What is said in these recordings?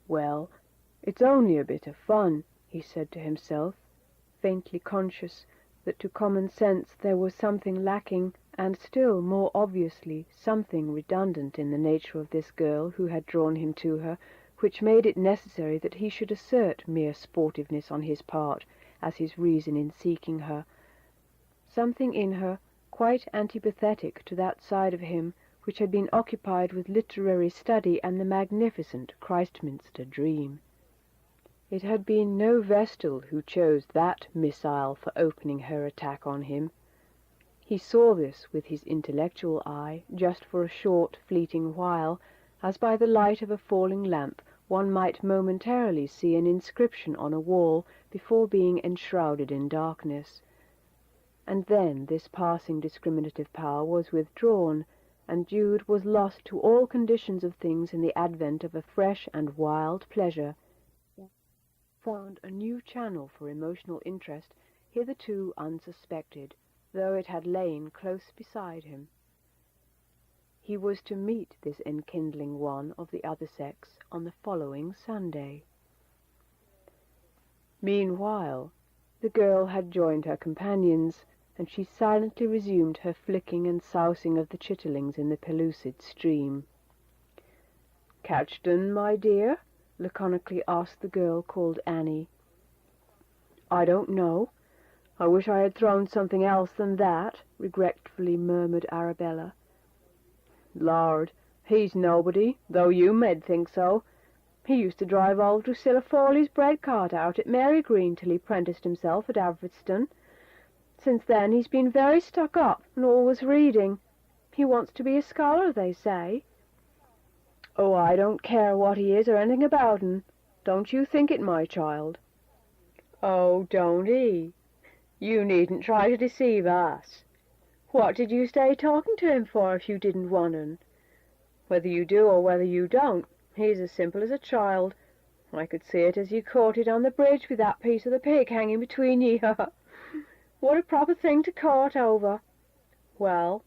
Well, it's only a bit of fun, he said to himself, faintly conscious that to common sense there was something lacking, and still more obviously something redundant in the nature of this girl who had drawn him to her, which made it necessary that he should assert mere sportiveness on his part as his reason in seeking her. Something in her quite antipathetic to that side of him which had been occupied with literary study and the magnificent Christminster dream. It had been no Vestal who chose that missile for opening her attack on him. He saw this with his intellectual eye just for a short, fleeting while, as by the light of a falling lamp one might momentarily see an inscription on a wall before being enshrouded in darkness. And then this passing discriminative power was withdrawn, and Jude was lost to all conditions of things in the advent of a fresh and wild pleasure, found a new channel for emotional interest hitherto unsuspected, though it had lain close beside him. He was to meet this enkindling one of the other sex on the following Sunday. Meanwhile, the girl had joined her companions, and she silently resumed her flicking and sousing of the chitterlings in the pellucid stream. "Catchton, my dear?" laconically asked the girl called Annie. "I don't know. I wish I had thrown something else than that," regretfully murmured Arabella. "Lord, he's nobody, though you med think so. He used to drive old Drusilla Fawley's bread cart out at Mary Green till he prenticed himself at Averstone. Since then he's been very stuck up and always reading. He wants to be a scholar, they say." "Oh, I don't care what he is or anything about un. Don't you think it, my child." "Oh, don't he? You needn't try to deceive us. What did you stay talking to him for if you didn't want un? Whether you do or whether you don't, he's as simple as a child. I could see it as you courted on the bridge with that piece of the pig hanging between ye. What a proper thing to court over! Well,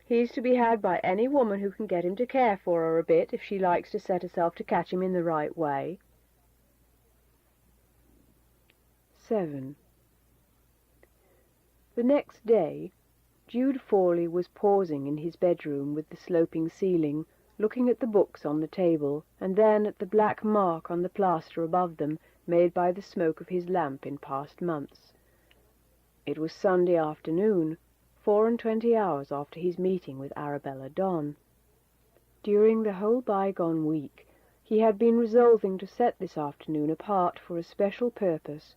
he's to be had by any woman who can get him to care for her a bit if she likes to set herself to catch him in the right way." 7. The next day, Jude Fawley was pausing in his bedroom with the sloping ceiling, looking at the books on the table, and then at the black mark on the plaster above them, made by the smoke of his lamp in past months. It was Sunday afternoon, 24 hours after his meeting with Arabella Donn. During the whole bygone week he had been resolving to set this afternoon apart for a special purpose,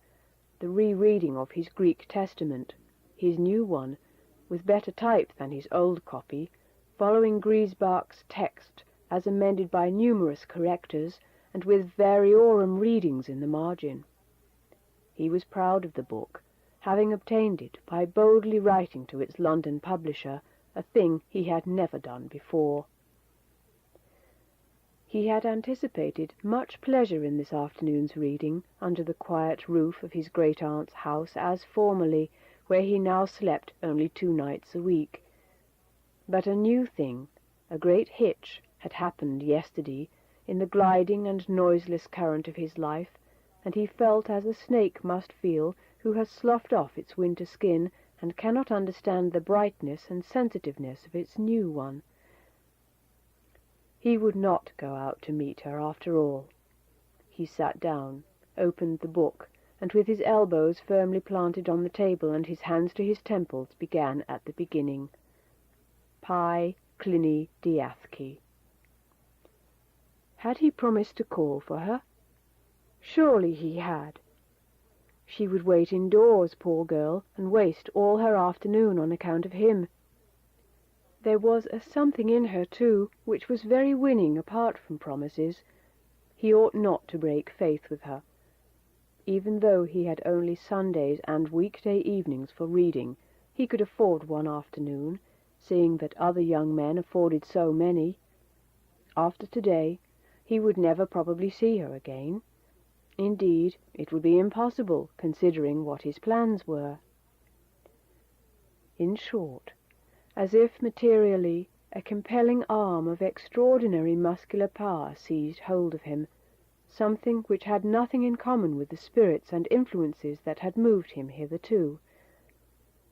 the re-reading of his Greek Testament, his new one, with better type than his old copy, following Griesbach's text as amended by numerous correctors, and with variorum readings in the margin. He was proud of the book, having obtained it by boldly writing to its London publisher, a thing he had never done before. He had anticipated much pleasure in this afternoon's reading, under the quiet roof of his great-aunt's house, as formerly, where he now slept only 2 nights a week. But a new thing, a great hitch, had happened yesterday in the gliding and noiseless current of his life, and he felt as a snake must feel who has sloughed off its winter skin and cannot understand the brightness and sensitiveness of its new one. He would not go out to meet her after all. He sat down, opened the book, and with his elbows firmly planted on the table and his hands to his temples began at the beginning. Pi Clini Diatheke. Had he promised to call for her? Surely he had. She would wait indoors, poor girl, and waste all her afternoon on account of him. There was a something in her, too, which was very winning apart from promises. He ought not to break faith with her. Even though he had only Sundays and weekday evenings for reading, he could afford one afternoon, seeing that other young men afforded so many. After today, he would never probably see her again. Indeed, it would be impossible, considering what his plans were. In short, as if materially, a compelling arm of extraordinary muscular power seized hold of him, something which had nothing in common with the spirits and influences that had moved him hitherto.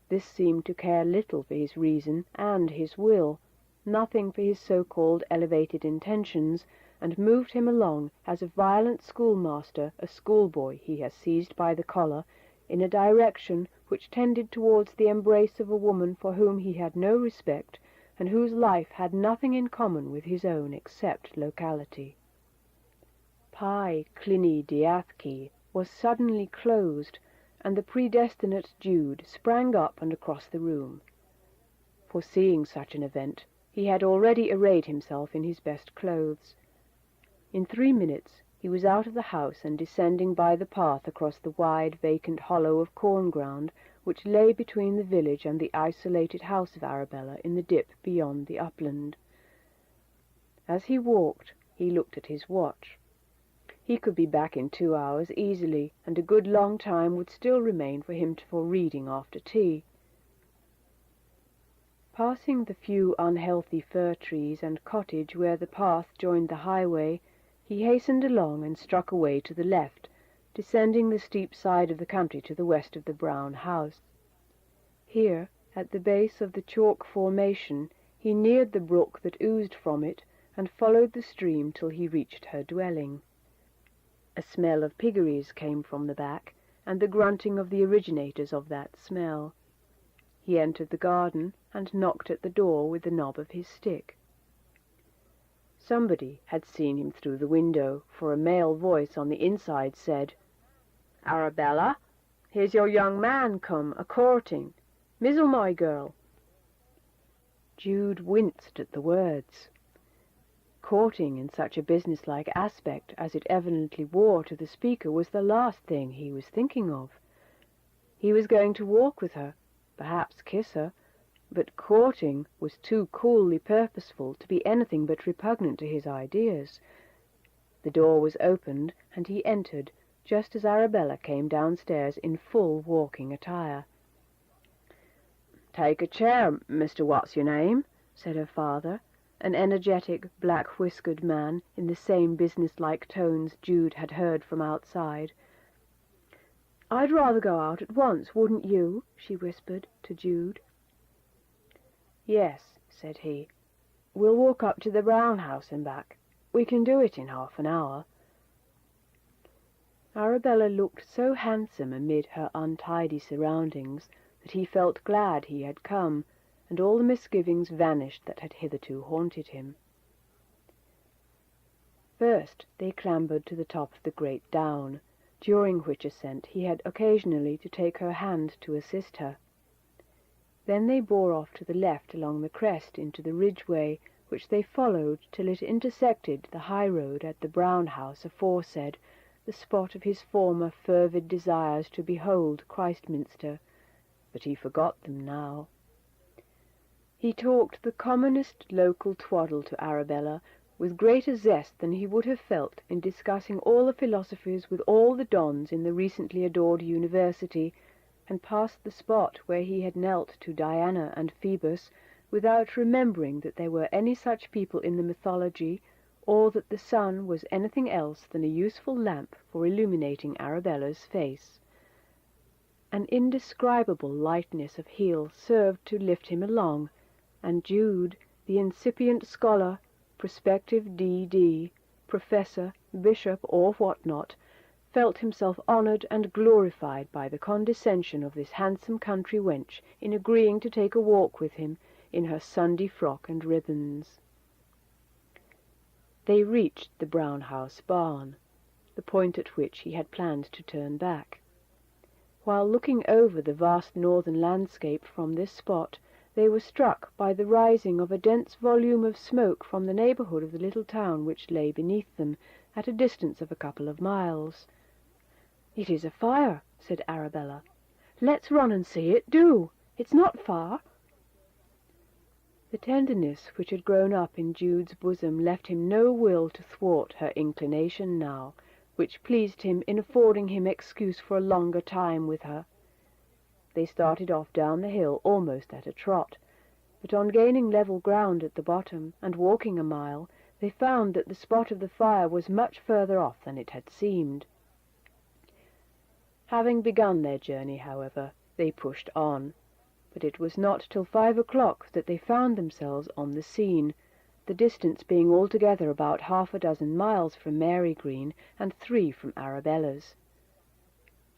This seemed to care little for his reason and his will, nothing for his so-called elevated intentions, and moved him along as a violent schoolmaster a schoolboy he has seized by the collar, in a direction which tended towards the embrace of a woman for whom he had no respect, and whose life had nothing in common with his own except locality. Pi Clini Diathki was suddenly closed, and the predestinate Jude sprang up and across the room. Foreseeing such an event, he had already arrayed himself in his best clothes. In 3 minutes he was out of the house and descending by the path across the wide vacant hollow of corn ground which lay between the village and the isolated house of Arabella in the dip beyond the upland. As he walked, he looked at his watch. He could be back in 2 hours easily, and a good long time would still remain for him for reading after tea. Passing the few unhealthy fir trees and cottage where the path joined the highway, he hastened along and struck away to the left, descending the steep side of the country to the west of the brown house. Here, at the base of the chalk formation, he neared the brook that oozed from it, and followed the stream till he reached her dwelling. A smell of piggeries came from the back, and the grunting of the originators of that smell. He entered the garden, and knocked at the door with the knob of his stick. Somebody had seen him through the window, for a male voice on the inside said, "Arabella, here's your young man come a-courting. Mizzle, my girl." Jude winced at the words. Courting in such a businesslike aspect as it evidently wore to the speaker was the last thing he was thinking of. He was going to walk with her, perhaps kiss her, but courting was too coolly purposeful to be anything but repugnant to his ideas. The door was opened, and he entered, just as Arabella came downstairs in full walking attire. "Take a chair, Mr. What's-your-name," said her father, an energetic, black-whiskered man, in the same businesslike tones Jude had heard from outside. "I'd rather go out at once, wouldn't you?" she whispered to Jude. "Yes," said he. "We'll walk up to the brown house and back. We can do it in half an hour." Arabella looked so handsome amid her untidy surroundings that he felt glad he had come, and all the misgivings vanished that had hitherto haunted him. First they clambered to the top of the great down, during which ascent he had occasionally to take her hand to assist her. Then they bore off to the left along the crest into the ridgeway, which they followed till it intersected the high road at the brown house aforesaid, the spot of his former fervid desires to behold Christminster, but he forgot them now. He talked the commonest local twaddle to Arabella, with greater zest than he would have felt in discussing all the philosophies with all the dons in the recently adored university, and passed the spot where he had knelt to Diana and Phoebus, without remembering that there were any such people in the mythology, or that the sun was anything else than a useful lamp for illuminating Arabella's face. An indescribable lightness of heel served to lift him along, and Jude, the incipient scholar, prospective D.D., professor, bishop, or what not, felt himself honoured and glorified by the condescension of this handsome country wench in agreeing to take a walk with him in her Sunday frock and ribbons. They reached the brown house barn, the point at which he had planned to turn back. While looking over the vast northern landscape from this spot, they were struck by the rising of a dense volume of smoke from the neighbourhood of the little town which lay beneath them, at a distance of a couple of miles. "It is a fire," said Arabella. "Let's run and see it, do. It's not far." The tenderness which had grown up in Jude's bosom left him no will to thwart her inclination now, which pleased him in affording him excuse for a longer time with her. They started off down the hill almost at a trot, but on gaining level ground at the bottom, and walking a mile, they found that the spot of the fire was much further off than it had seemed. Having begun their journey, however, they pushed on, but it was not till 5 o'clock that they found themselves on the scene, the distance being altogether about 6 miles from Mary Green and 3 from Arabella's.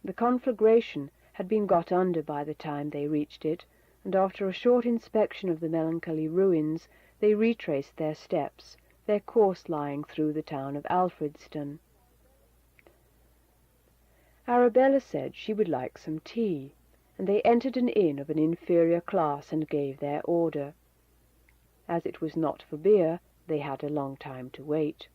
The conflagration had been got under by the time they reached it, and after a short inspection of the melancholy ruins, they retraced their steps, their course lying through the town of Alfredston. Arabella said she would like some tea, and they entered an inn of an inferior class and gave their order. As it was not for beer, they had a long time to wait.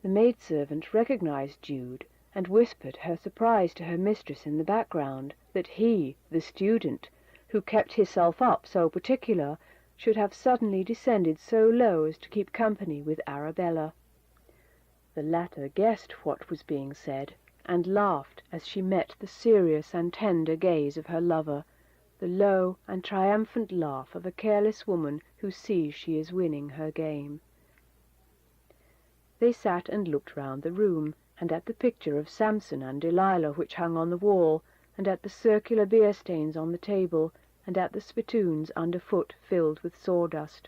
The maidservant recognized Jude, and whispered her surprise to her mistress in the background, that he, the student, who kept hisself up so particular, should have suddenly descended so low as to keep company with Arabella. The latter guessed what was being said, and laughed as she met the serious and tender gaze of her lover, the low and triumphant laugh of a careless woman who sees she is winning her game. They sat and looked round the room, and at the picture of Samson and Delilah which hung on the wall, and at the circular beer stains on the table, and at the spittoons underfoot filled with sawdust.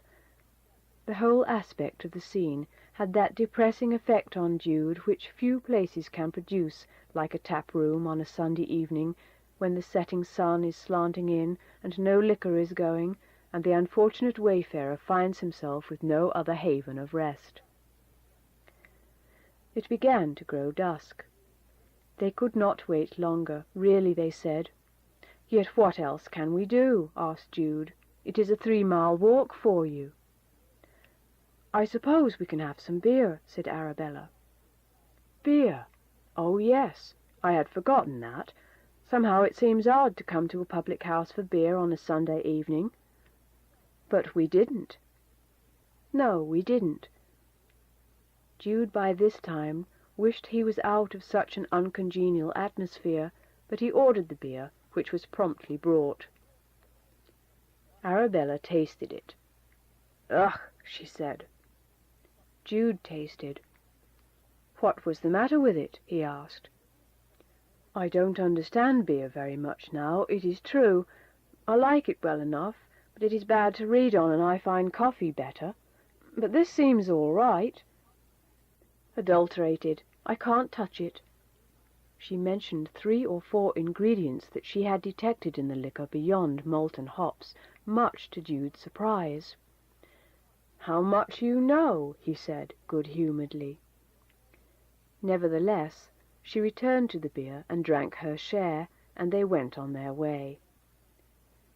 The whole aspect of the scene had that depressing effect on Jude which few places can produce, like a tap-room on a Sunday evening, when the setting sun is slanting in, and no liquor is going, and the unfortunate wayfarer finds himself with no other haven of rest. It began to grow dusk. They could not wait longer, really, they said. "Yet what else can we do?" asked Jude. "It is a 3-mile walk for you." "I suppose we can have some beer," said Arabella. "Beer? Oh, yes. I had forgotten that. Somehow it seems odd to come to a public house for beer on a Sunday evening." "But we didn't." "No, we didn't." Jude by this time wished he was out of such an uncongenial atmosphere, but he ordered the beer, which was promptly brought. Arabella tasted it. "Ugh," she said. Jude tasted. What was the matter with it? He asked. "I don't understand beer very much now, it is true. I like it well enough, but it is bad to read on, and I find coffee better. But this seems all right." "Adulterated. I can't touch it." She mentioned 3 or 4 ingredients that she had detected in the liquor beyond malt and hops, much to Jude's surprise. "How much you know," he said good-humouredly. Nevertheless, she returned to the beer and drank her share, and they went on their way.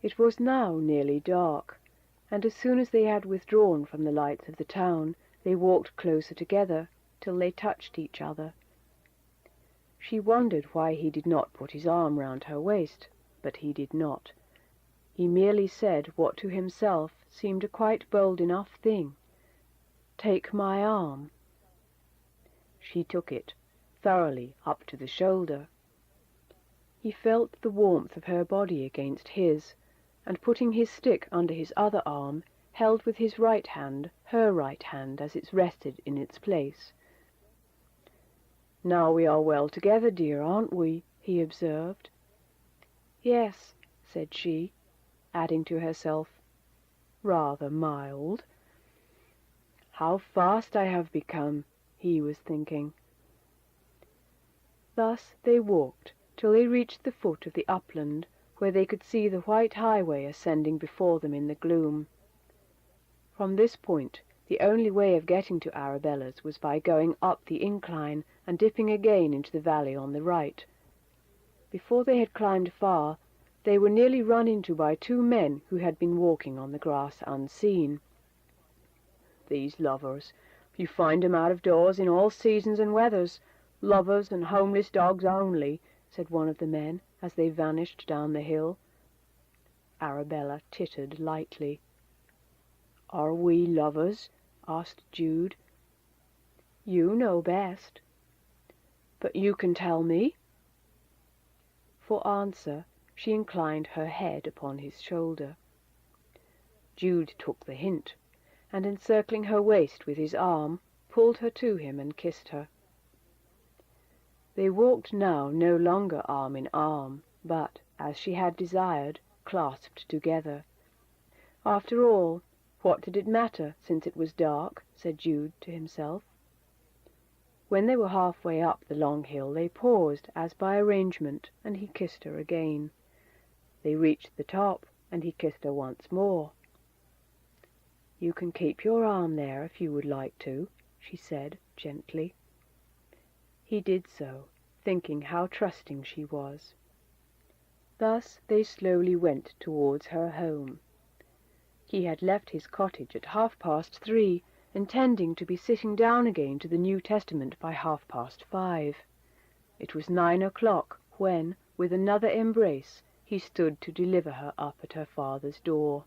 It was now nearly dark, and as soon as they had withdrawn from the lights of the town, they walked closer together, till they touched each other. She wondered why he did not put his arm round her waist, but he did not. He merely said what to himself seemed a quite bold enough thing. "Take my arm." She took it, thoroughly up to the shoulder. He felt the warmth of her body against his, and putting his stick under his other arm, held with his right hand her right hand as it rested in its place. "Now we are well together, dear, aren't we?" he observed. "Yes," said she, adding to herself, "rather mild." "How fast I have become," he was thinking. Thus they walked till they reached the foot of the upland, where they could see the white highway ascending before them in the gloom. From this point the only way of getting to Arabella's was by going up the incline and dipping again into the valley on the right. Before they had climbed far, they were nearly run into by 2 men who had been walking on the grass unseen. "These lovers, you find 'em out of doors in all seasons and weathers. Lovers and homeless dogs only," said one of the men, as they vanished down the hill. Arabella tittered lightly. "Are we lovers?" asked Jude. "You know best." "But you can tell me?" For answer she inclined her head upon his shoulder. Jude took the hint, and encircling her waist with his arm, pulled her to him and kissed her. They walked now no longer arm in arm, but, as she had desired, clasped together. After all, what did it matter, since it was dark? Said Jude to himself. When they were halfway up the long hill, they paused, as by arrangement, and he kissed her again. They reached the top, and he kissed her once more. "You can keep your arm there if you would like to," she said gently. He did so, thinking how trusting she was. Thus they slowly went towards her home. He had left his cottage at 3:30, intending to be sitting down again to the New Testament by 5:30. It was 9 o'clock when, with another embrace, he stood to deliver her up at her father's door.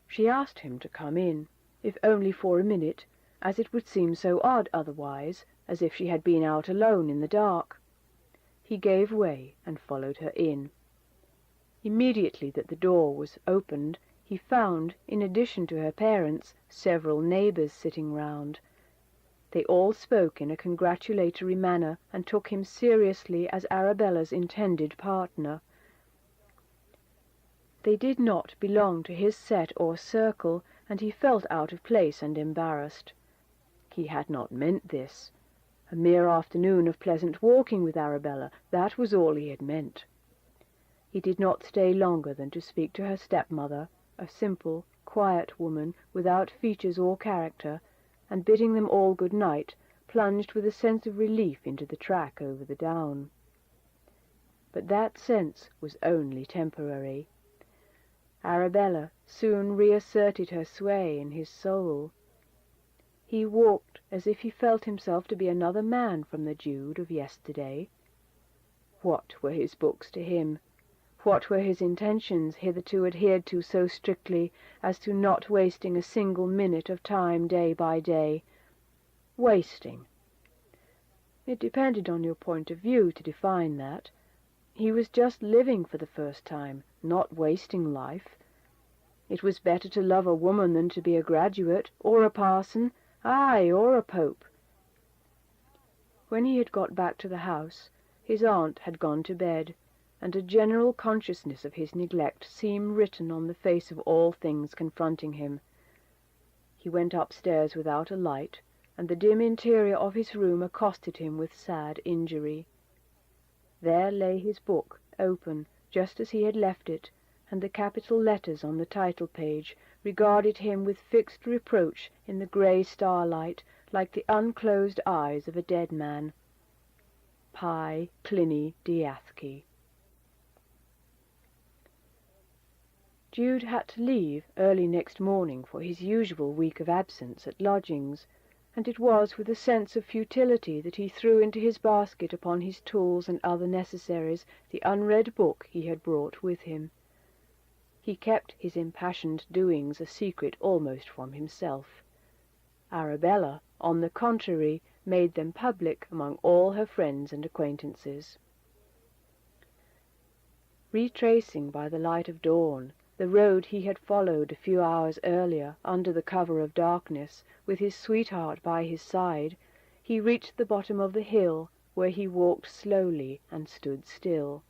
She asked him to come in, if only for a minute, as it would seem so odd otherwise, as if she had been out alone in the dark. He gave way and followed her in. Immediately that the door was opened, he found, in addition to her parents, several neighbours sitting round. They all spoke in a congratulatory manner, and took him seriously as Arabella's intended partner. They did not belong to his set or circle, and he felt out of place and embarrassed. He had not meant this. A mere afternoon of pleasant walking with Arabella, that was all he had meant. He did not stay longer than to speak to her stepmother, a simple, quiet woman without features or character, and bidding them all good night, plunged with a sense of relief into the track over the down. But that sense was only temporary. Arabella soon reasserted her sway in his soul. He walked as if he felt himself to be another man from the Jude of yesterday. What were his books to him? What were his intentions, hitherto adhered to so strictly as to not wasting a single minute of time day by day? Wasting. It depended on your point of view to define that. He was just living for the first time, not wasting life. It was better to love a woman than to be a graduate, or a parson, aye, or a pope. When he had got back to the house, his aunt had gone to bed, and a general consciousness of his neglect seemed written on the face of all things confronting him. He went upstairs without a light, and the dim interior of his room accosted him with sad injury. There lay his book, open, just as he had left it, and the capital letters on the title page regarded him with fixed reproach in the grey starlight, like the unclosed eyes of a dead man. Pi Clini Diathchi. Jude had to leave early next morning for his usual week of absence at lodgings, and it was with a sense of futility that he threw into his basket upon his tools and other necessaries the unread book he had brought with him. He kept his impassioned doings a secret almost from himself. Arabella, on the contrary, made them public among all her friends and acquaintances. Retracing by the light of dawn the road he had followed a few hours earlier under the cover of darkness, with his sweetheart by his side, he reached the bottom of the hill, where he walked slowly and stood still.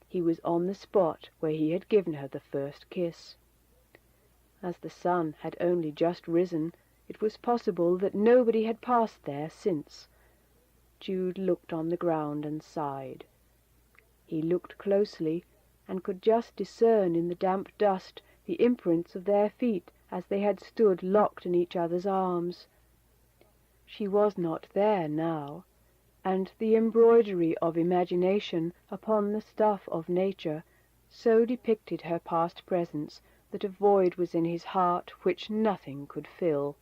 He was on the spot where he had given her the first kiss. As the sun had only just risen, it was possible that nobody had passed there since. Jude looked on the ground and sighed. He looked closely, and could just discern in the damp dust the imprints of their feet as they had stood locked in each other's arms. She was not there now, and the embroidery of imagination upon the stuff of nature so depicted her past presence that a void was in his heart which nothing could fill.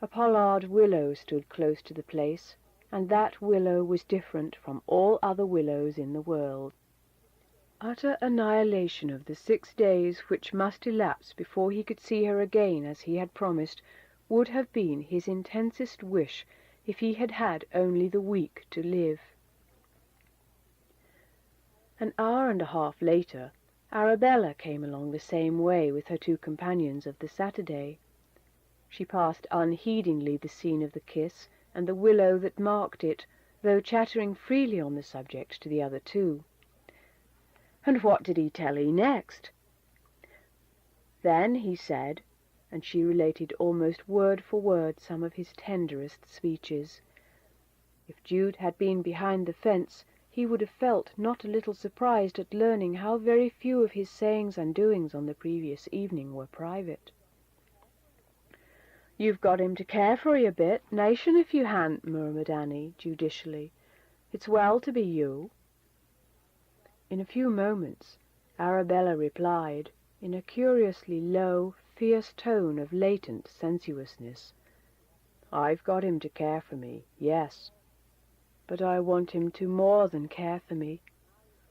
A pollard willow stood close to the place, and that willow was different from all other willows in the world. Utter annihilation of the 6 days which must elapse before he could see her again as he had promised would have been his intensest wish if he had had only the week to live. An hour and a half later, Arabella came along the same way with her two companions of the Saturday. She passed unheedingly the scene of the kiss and the willow that marked it, though chattering freely on the subject to the other two. "And what did he tell 'ee next?" "Then he said," and she related almost word for word some of his tenderest speeches. If Jude had been behind the fence, he would have felt not a little surprised at learning how very few of his sayings and doings on the previous evening were private. "You've got him to care for 'ee a bit, nation if you han't," murmured Annie, judicially. "It's well to be you." In a few moments Arabella replied, in a curiously low, fierce tone of latent sensuousness, "I've got him to care for me, yes. But I want him to more than care for me.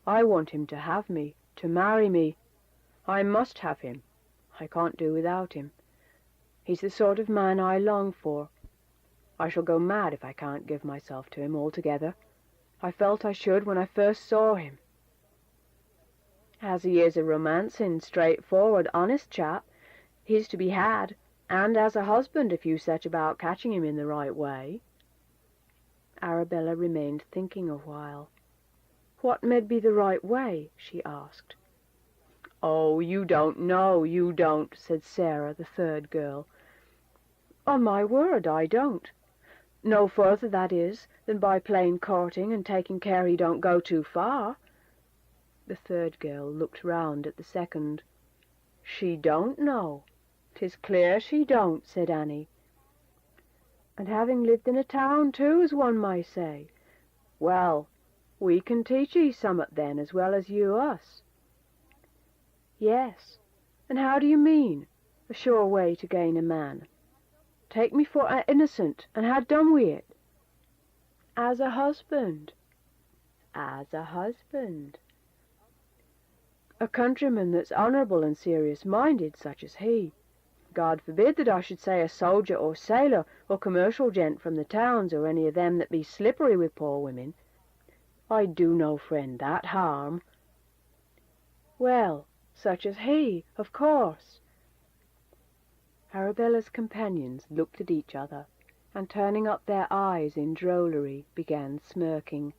I want him to have me, to marry me. I must have him. I can't do without him. He's the sort of man I long for. I shall go mad if I can't give myself to him altogether. I felt I should when I first saw him. As he is a romancing, straightforward, honest chap, he's to be had, and as a husband if you set about catching him in the right way." Arabella remained thinking a while. "What med be the right way?" she asked. "Oh, you don't know, you don't," said Sarah, the third girl. "On my word, I don't. No further, that is, than by plain courting and taking care he don't go too far." The third girl looked round at the second. "She don't know. 'Tis clear she don't," said Annie. "And having lived in a town too, as one may say. Well, we can teach 'ee summat then, as well as you us." "Yes, and how do you mean, a sure way to gain a man? Take me for a innocent, and ha' done wi' it." "As a husband." "As a husband." "A countryman that's honourable and serious-minded, such as he. God forbid that I should say a soldier or sailor or commercial gent from the towns, or any of them that be slippery with poor women. I'd do no friend that harm." "Well, such as he, of course." Arabella's companions looked at each other, and turning up their eyes in drollery, began smirking.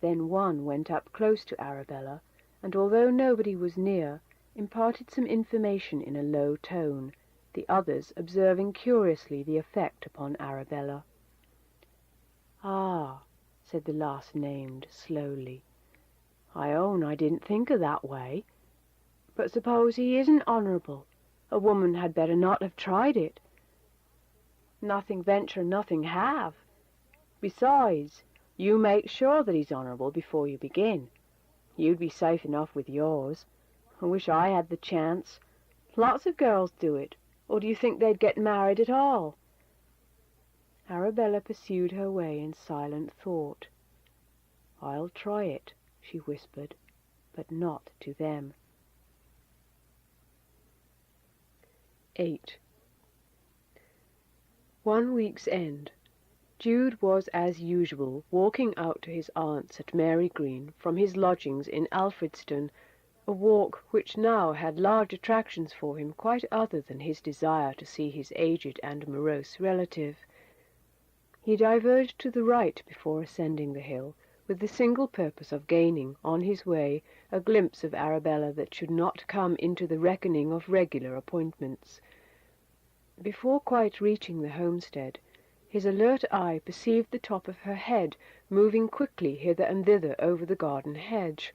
Then one went up close to Arabella, and although nobody was near, imparted some information in a low tone, the others observing curiously the effect upon Arabella. "Ah," said the last named slowly, "I own I didn't think of that way. But suppose he isn't honourable, a woman had better not have tried it. Nothing venture, nothing have. Besides, you make sure that he's honourable before you begin. You'd be safe enough with yours. I wish I had the chance. Lots of girls do it, or do you think they'd get married at all?" Arabella pursued her way in silent thought. "I'll try it," she whispered, but not to them. 8. One week's end. Jude was as usual walking out to his aunt's at Mary Green from his lodgings in Alfredston, a walk which now had large attractions for him quite other than his desire to see his aged and morose relative. He diverged to the right before ascending the hill, with the single purpose of gaining, on his way, a glimpse of Arabella that should not come into the reckoning of regular appointments. Before quite reaching the homestead, his alert eye perceived the top of her head moving quickly hither and thither over the garden hedge.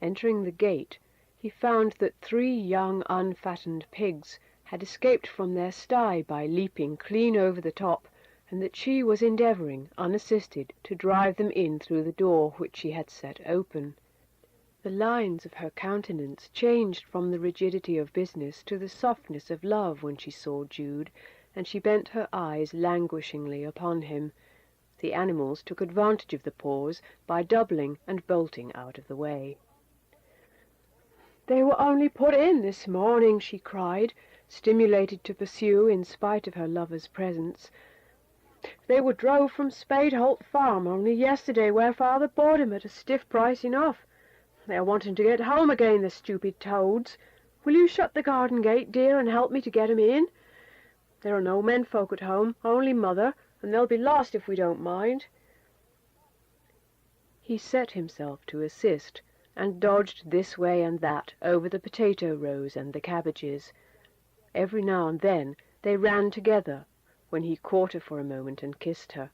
Entering the gate, he found that 3 young unfattened pigs had escaped from their sty by leaping clean over the top, and that she was endeavouring, unassisted, to drive them in through the door which she had set open. The lines of her countenance changed from the rigidity of business to the softness of love when she saw Jude, and she bent her eyes languishingly upon him. The animals took advantage of the pause by doubling and bolting out of the way. "They were only put in this morning," she cried, stimulated to pursue in spite of her lover's presence. "They were drove from Spade Holt Farm only yesterday, where father bought 'em at a stiff price enough. They're wanting to get home again, the stupid toads. Will you shut the garden gate, dear, and help me to get 'em in? There are no menfolk at home, only Mother, and they'll be lost if we don't mind." He set himself to assist, and dodged this way and that over the potato rows and the cabbages. Every now and then they ran together, when he caught her for a moment and kissed her.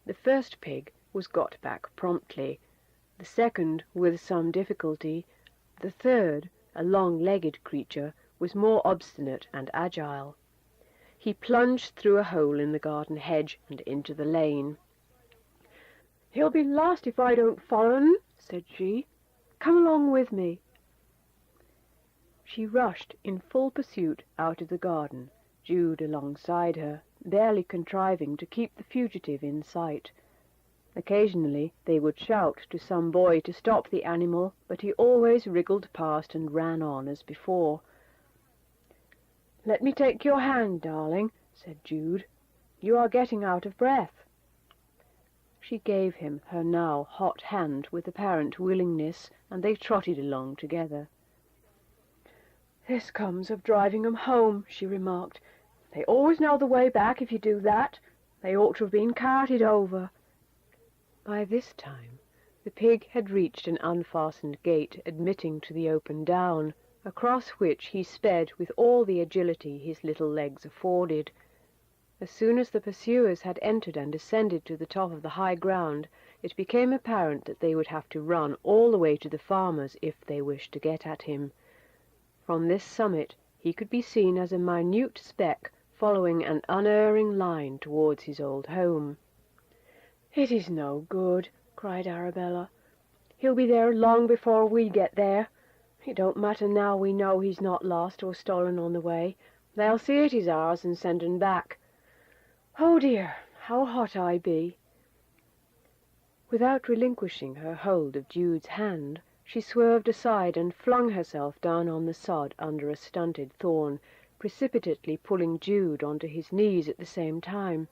The first pig was got back promptly, the second with some difficulty, the third, a long-legged creature, was more obstinate and agile. He plunged through a hole in the garden hedge and into the lane. "He'll be lost if I don't follow him," said she. "Come along with me." She rushed in full pursuit out of the garden, Jude alongside her, barely contriving to keep the fugitive in sight. Occasionally they would shout to some boy to stop the animal, but he always wriggled past and ran on as before. "Let me take your hand, darling," said Jude. "You are getting out of breath." She gave him her now hot hand with apparent willingness, and they trotted along together. "This comes of driving 'em home," she remarked. "They always know the way back if you do that. They ought to have been carted over." By this time the pig had reached an unfastened gate admitting to the open down, across which he sped with all the agility his little legs afforded. As soon as the pursuers had entered and ascended to the top of the high ground, it became apparent that they would have to run all the way to the farmer's if they wished to get at him. From this summit he could be seen as a minute speck following an unerring line towards his old home. "It is no good," cried Arabella. "He'll be there long before we get there. It don't matter now we know he's not lost or stolen on the way. They'll see it is ours and send 'un back. Oh dear, how hot I be!" Without relinquishing her hold of Jude's hand, she swerved aside and flung herself down on the sod under a stunted thorn, precipitately pulling Jude onto his knees at the same time.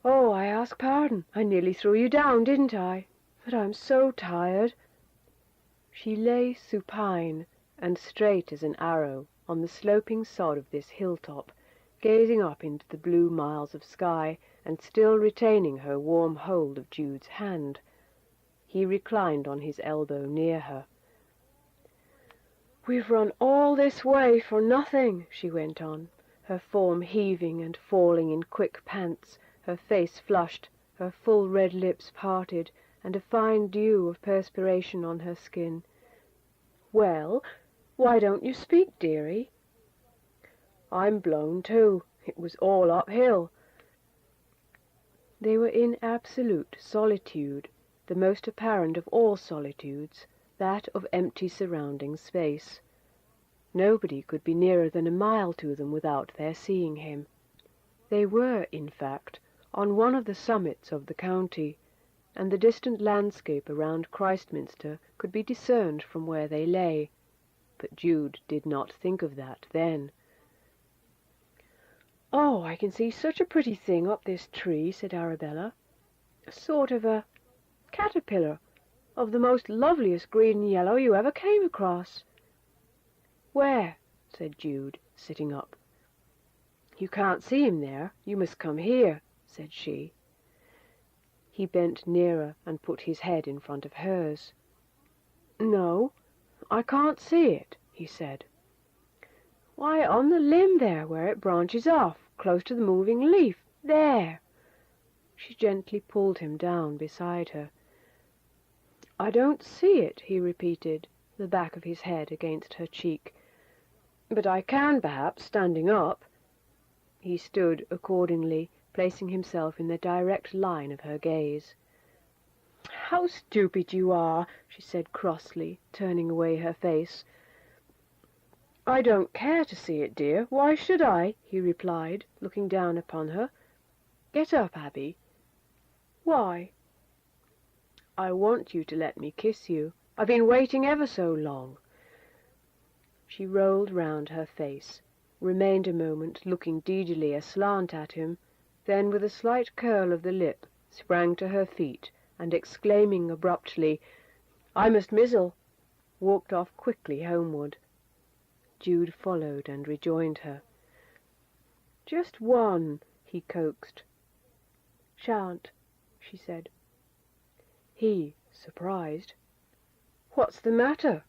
"Oh, I ask pardon. I nearly threw you down, didn't I? But I'm so tired." She lay supine and straight as an arrow on the sloping sod of this hilltop, gazing up into the blue miles of sky, and still retaining her warm hold of Jude's hand. He reclined on his elbow near her. "We've run all this way for nothing," she went on, her form heaving and falling in quick pants, her face flushed, her full red lips parted, and a fine dew of perspiration on her skin. "Well, why don't you speak, dearie?" "I'm blown too. It was all uphill." They were in absolute solitude, the most apparent of all solitudes, that of empty surrounding space. Nobody could be nearer than a mile to them without their seeing him. They were, in fact, on one of the summits of the county, and the distant landscape around Christminster could be discerned from where they lay. But Jude did not think of that then. "Oh, I can see such a pretty thing up this tree," said Arabella. "A sort of a caterpillar of the most loveliest green and yellow you ever came across." "Where?" said Jude, sitting up. "You can't see him there. You must come here," said she. He bent nearer and put his head in front of hers. "No, I can't see it," he said. "Why, on the limb there, where it branches off, close to the moving leaf, there." She gently pulled him down beside her. "I don't see it," he repeated, the back of his head against her cheek. "But I can, perhaps, standing up." He stood accordingly, placing himself in the direct line of her gaze. "How stupid you are," she said crossly, turning away her face. "I don't care to see it, dear. Why should I?" he replied, looking down upon her. "Get up, Abby." "Why?" "I want you to let me kiss you. I've been waiting ever so long." She rolled round her face, remained a moment looking deedily aslant at him, then with a slight curl of the lip sprang to her feet, and exclaiming abruptly, I must mizzle," walked off quickly homeward. Jude followed and rejoined her. "Just one," he coaxed. "Shan't," she said. He, surprised. "What's the matter?"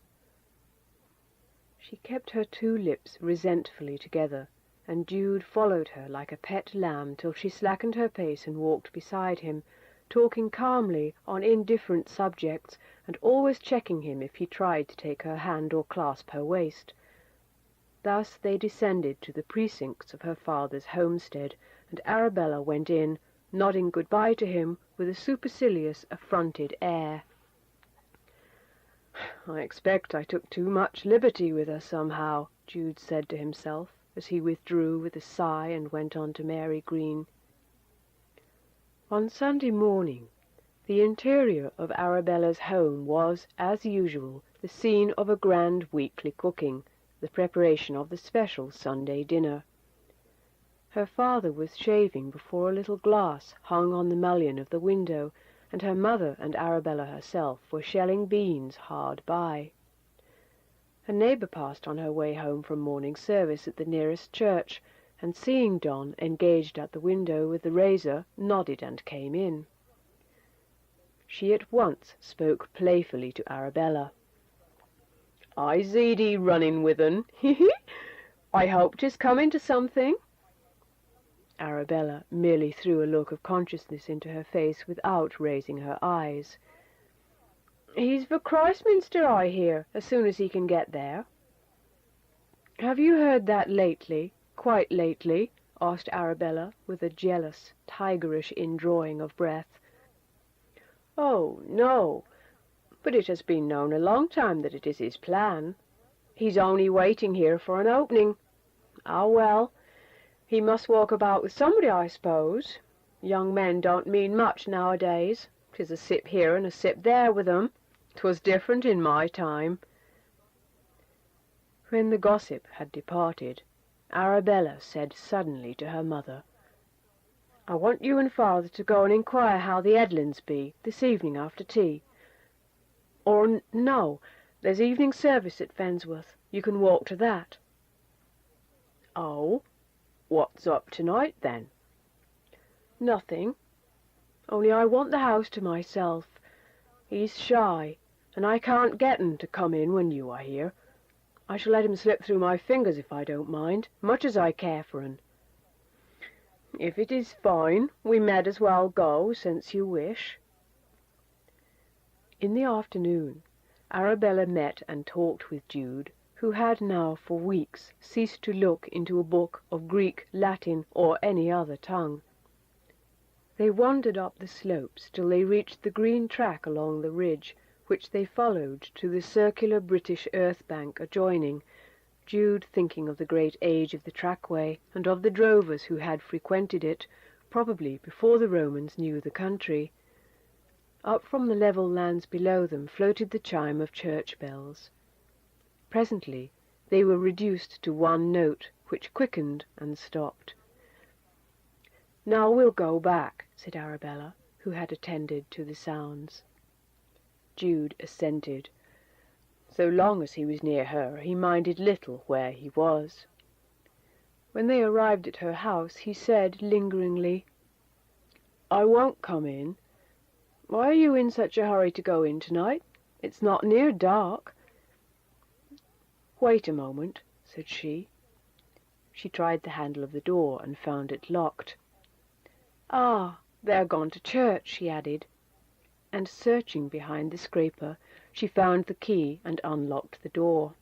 She kept her two lips resentfully together, and Jude followed her like a pet lamb till she slackened her pace and walked beside him, talking calmly on indifferent subjects, and always checking him if he tried to take her hand or clasp her waist. Thus they descended to the precincts of her father's homestead, and Arabella went in, nodding good-bye to him with a supercilious, affronted air. "I expect I took too much liberty with her somehow," Jude said to himself, as he withdrew with a sigh and went on to Mary Green. On Sunday morning, the interior of Arabella's home was, as usual, the scene of a grand weekly cooking, the preparation of the special Sunday dinner. Her father was shaving before a little glass hung on the mullion of the window, and her mother and Arabella herself were shelling beans hard by. A neighbour passed on her way home from morning service at the nearest church, and seeing John engaged at the window with the razor, nodded and came in. She at once spoke playfully to Arabella. "I seed 'ee running with un, I hope 'tis coming to something." Arabella merely threw a look of consciousness into her face without raising her eyes. "He's for Christminster, I hear, as soon as he can get there." "Have you heard that lately, quite lately?" asked Arabella, with a jealous, tigerish indrawing of breath. "Oh, no, but it has been known a long time that it is his plan. He's only waiting here for an opening. Ah, well, he must walk about with somebody, I suppose. Young men don't mean much nowadays. 'Tis a sip here and a sip there with 'em. 'Twas different in my time." When the gossip had departed, Arabella said suddenly to her mother, "I want you and father to go and inquire how the Edlins be this evening after tea. Or no, there's evening service at Fensworth. You can walk to that." "Oh, what's up tonight, then?" "Nothing. Only I want the house to myself. He's shy, and I can't get him to come in when you are here. I shall let him slip through my fingers if I don't mind, much as I care for him." "If it is fine, we med as well go, since you wish." In the afternoon, Arabella met and talked with Jude, who had now for weeks ceased to look into a book of Greek, Latin, or any other tongue. They wandered up the slopes till they reached the green track along the ridge, which they followed to the circular British earth bank adjoining, Jude thinking of the great age of the trackway, and of the drovers who had frequented it, probably before the Romans knew the country. Up from the level lands below them floated the chime of church bells. Presently they were reduced to one note, which quickened and stopped. "Now we'll go back," said Arabella, who had attended to the sounds. Jude assented. So long as he was near her, he minded little where he was. When they arrived at her house, he said lingeringly, "I won't come in. Why are you in such a hurry to go in tonight? It's not near dark." "Wait a moment," said she. She tried the handle of the door and found it locked. "Ah, they're gone to church," she added, and searching behind the scraper, she found the key and unlocked the door.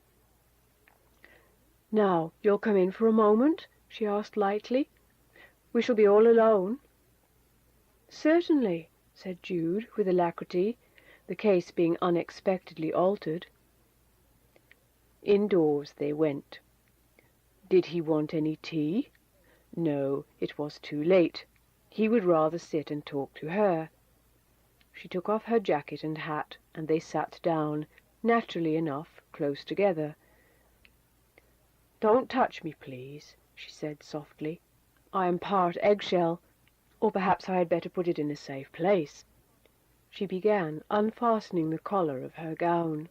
"Now, you'll come in for a moment?" she asked lightly. "We shall be all alone." "Certainly," said Jude with alacrity, the case being unexpectedly altered. Indoors they went. Did he want any tea? No, it was too late. He would rather sit and talk to her. She took off her jacket and hat, and they sat down, naturally enough, close together. "Don't touch me, please," she said softly. "I am part eggshell, or perhaps I had better put it in a safe place." She began unfastening the collar of her gown.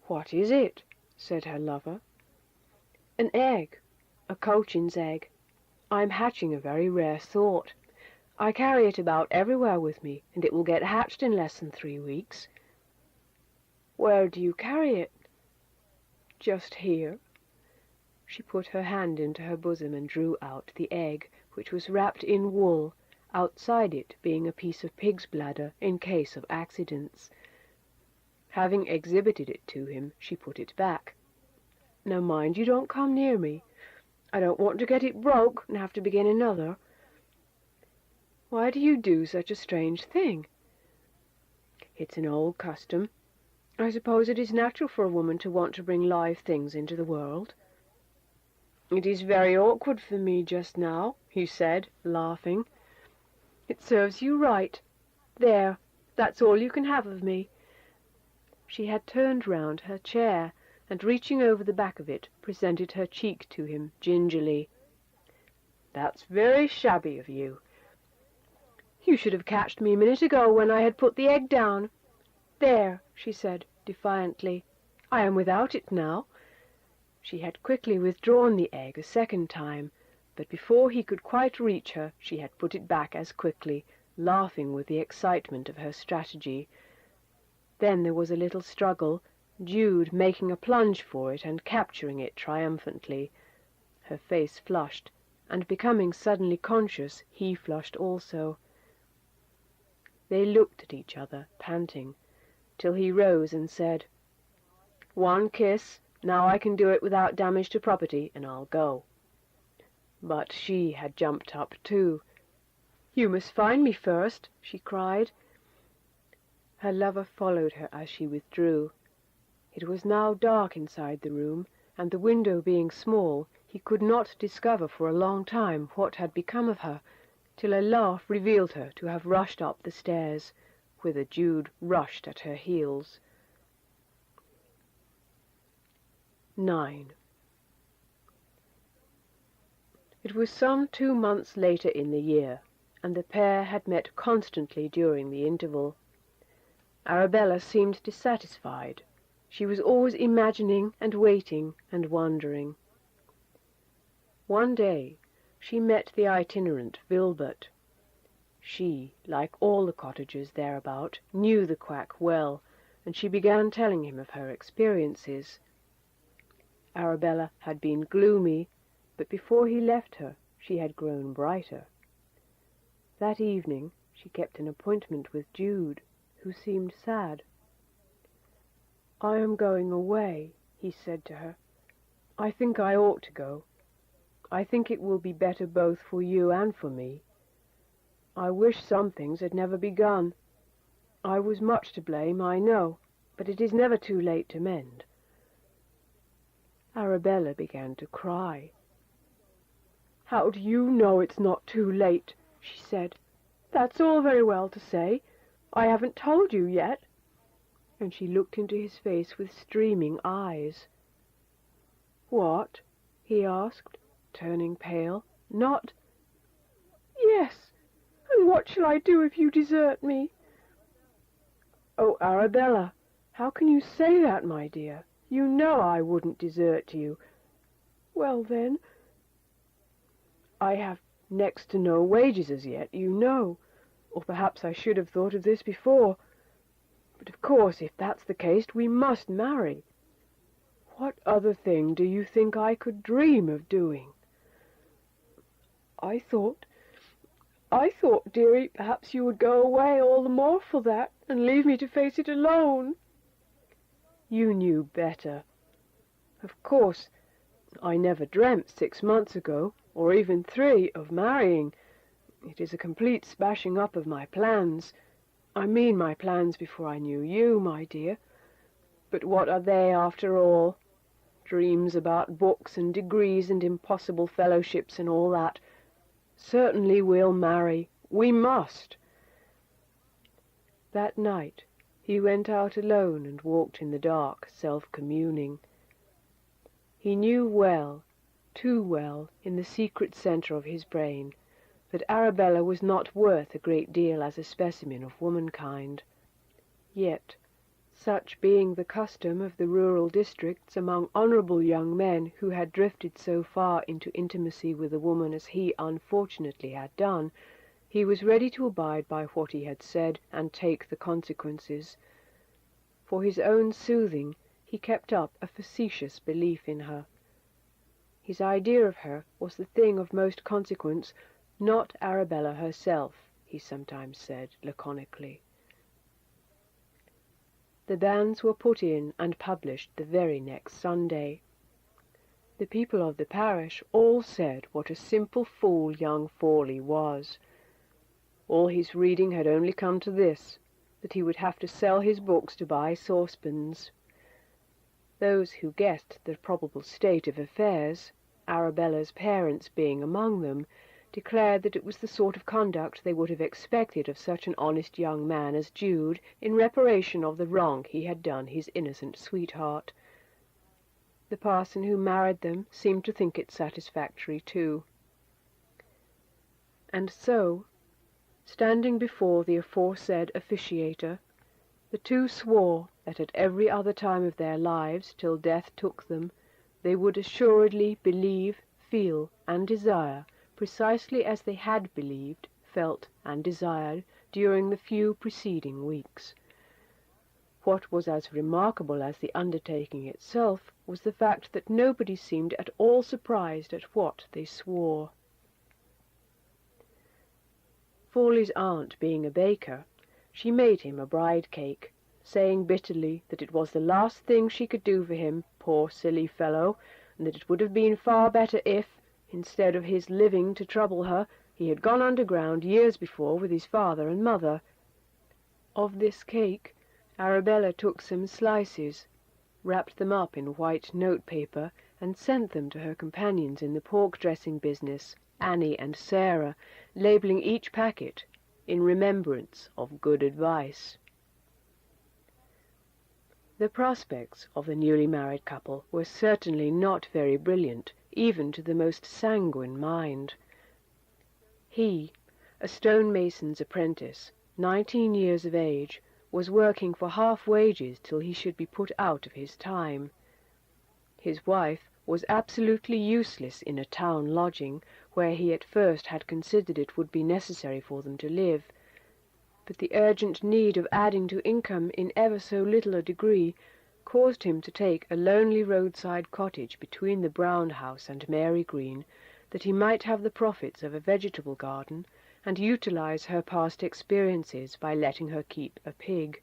"What is it?" said her lover. "An egg, a cochin's egg. I am hatching a very rare sort. I carry it about everywhere with me, and it will get hatched in less than 3 weeks." "Where do you carry it?" "Just here." She put her hand into her bosom and drew out the egg, which was wrapped in wool, outside it being a piece of pig's bladder in case of accidents. Having exhibited it to him, she put it back. "Now mind you don't come near me. I don't want to get it broke and have to begin another." "Why do you do such a strange thing?" "It's an old custom. I suppose it is natural for a woman to want to bring live things into the world." "It is very awkward for me just now," he said, laughing. "It serves you right. There, that's all you can have of me." She had turned round her chair, and reaching over the back of it, presented her cheek to him gingerly. "That's very shabby of you." "You should have catched me a minute ago when I had put the egg down. There," she said defiantly, "I am without it now." She had quickly withdrawn the egg a second time, but before he could quite reach her she had put it back as quickly, laughing with the excitement of her strategy. Then there was a little struggle, Jude making a plunge for it and capturing it triumphantly. Her face flushed, and becoming suddenly conscious, he flushed also. They looked at each other, panting, till he rose and said, "One kiss, now I can do it without damage to property, and I'll go." But she had jumped up too. "You must find me first," she cried. Her lover followed her as she withdrew. It was now dark inside the room, and the window being small, he could not discover for a long time what had become of her, till a laugh revealed her to have rushed up the stairs, whither Jude rushed at her heels. 9. It was some 2 months later in the year, and the pair had met constantly during the interval. Arabella seemed dissatisfied. She was always imagining and waiting and wondering. One day she met the itinerant Vilbert. She, like all the cottagers thereabout, knew the quack well, and she began telling him of her experiences. Arabella had been gloomy, but before he left her she had grown brighter. That evening she kept an appointment with Jude, who seemed sad. "I am going away," he said to her. "I think I ought to go. I think it will be better both for you and for me. I wish some things had never begun. I was much to blame, I know, but it is never too late to mend." Arabella began to cry. "How do you know it's not too late?" she said. "That's all very well to say. I haven't told you yet." And she looked into his face with streaming eyes. "What?" he asked, turning pale. "Not—" "Yes, and what shall I do if you desert me?" "Oh, Arabella, how can you say that, my dear? You know I wouldn't desert you." "Well, then—" "I have next to no wages as yet, you know, or perhaps I should have thought of this before. But of course, if that's the case, we must marry. What other thing do you think I could dream of doing?" I thought, dearie, perhaps you would go away all the more for that, and leave me to face it alone." "You knew better. Of course, I never dreamt 6 months ago, or even 3, of marrying. It is a complete smashing up of my plans. I mean my plans before I knew you, my dear. But what are they after all? Dreams about books and degrees and impossible fellowships and all that. Certainly we'll marry. We must." That night he went out alone and walked in the dark, self-communing. He knew well, too well, in the secret centre of his brain, that Arabella was not worth a great deal as a specimen of womankind. Yet, such being the custom of the rural districts among honourable young men who had drifted so far into intimacy with a woman as he unfortunately had done, he was ready to abide by what he had said and take the consequences. For his own soothing, he kept up a facetious belief in her. His idea of her was the thing of most consequence, not Arabella herself, he sometimes said laconically. The banns were put in and published the very next Sunday. The people of the parish all said what a simple fool young Fawley was. All his reading had only come to this, that he would have to sell his books to buy saucepans. Those who guessed the probable state of affairs, Arabella's parents being among them, declared that it was the sort of conduct they would have expected of such an honest young man as Jude in reparation of the wrong he had done his innocent sweetheart. The parson who married them seemed to think it satisfactory too. And so, standing before the aforesaid officiator, the two swore that at every other time of their lives, till death took them, they would assuredly believe, feel, and desire precisely as they had believed, felt, and desired during the few preceding weeks. What was as remarkable as the undertaking itself was the fact that nobody seemed at all surprised at what they swore. Fawley's aunt being a baker, she made him a bride cake, saying bitterly that it was the last thing she could do for him, poor silly fellow, and that it would have been far better if, instead of his living to trouble her, he had gone underground years before with his father and mother. Of this cake Arabella took some slices, wrapped them up in white note-paper, and sent them to her companions in the pork-dressing business, Annie and Sarah, labelling each packet, "In remembrance of good advice." The prospects of the newly married couple were certainly not very brilliant, even to the most sanguine mind. He, a stonemason's apprentice, 19 years of age, was working for half wages till he should be put out of his time. His wife was absolutely useless in a town lodging, where he at first had considered it would be necessary for them to live, but the urgent need of adding to income in ever so little a degree caused him to take a lonely roadside cottage between the Brown House and Mary Green, that he might have the profits of a vegetable garden, and utilize her past experiences by letting her keep a pig.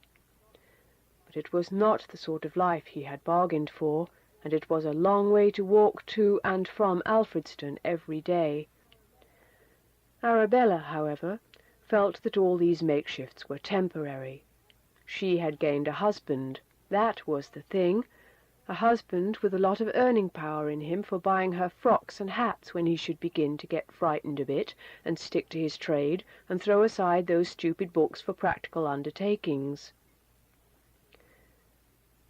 But it was not the sort of life he had bargained for, and it was a long way to walk to and from Alfredston every day. Arabella, however, felt that all these makeshifts were temporary. She had gained a husband, that was the thing, a husband with a lot of earning power in him for buying her frocks and hats when he should begin to get frightened a bit, and stick to his trade, and throw aside those stupid books for practical undertakings.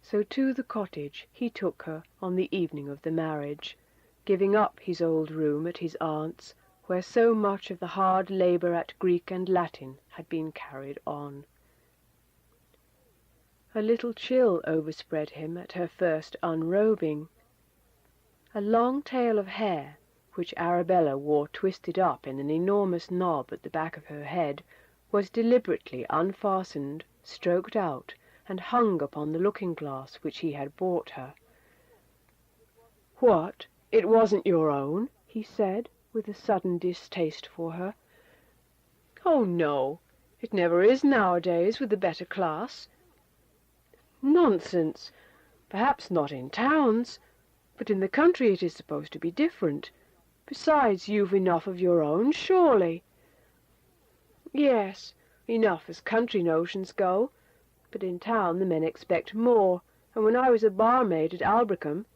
So to the cottage he took her on the evening of the marriage, giving up his old room at his aunt's, where so much of the hard labour at Greek and Latin had been carried on. A little chill overspread him at her first unrobing. A long tail of hair, which Arabella wore twisted up in an enormous knob at the back of her head, was deliberately unfastened, stroked out, and hung upon the looking-glass which he had bought her. "What, it wasn't your own?" he said, with a sudden distaste for her. "Oh, no, it never is nowadays with the better class." "Nonsense! Perhaps not in towns, but in the country it is supposed to be different. Besides, you've enough of your own, surely." "Yes, enough as country notions go, but in town the men expect more, and when I was a barmaid at Albrickham—"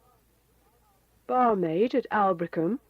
"Barmaid at Albrickham?"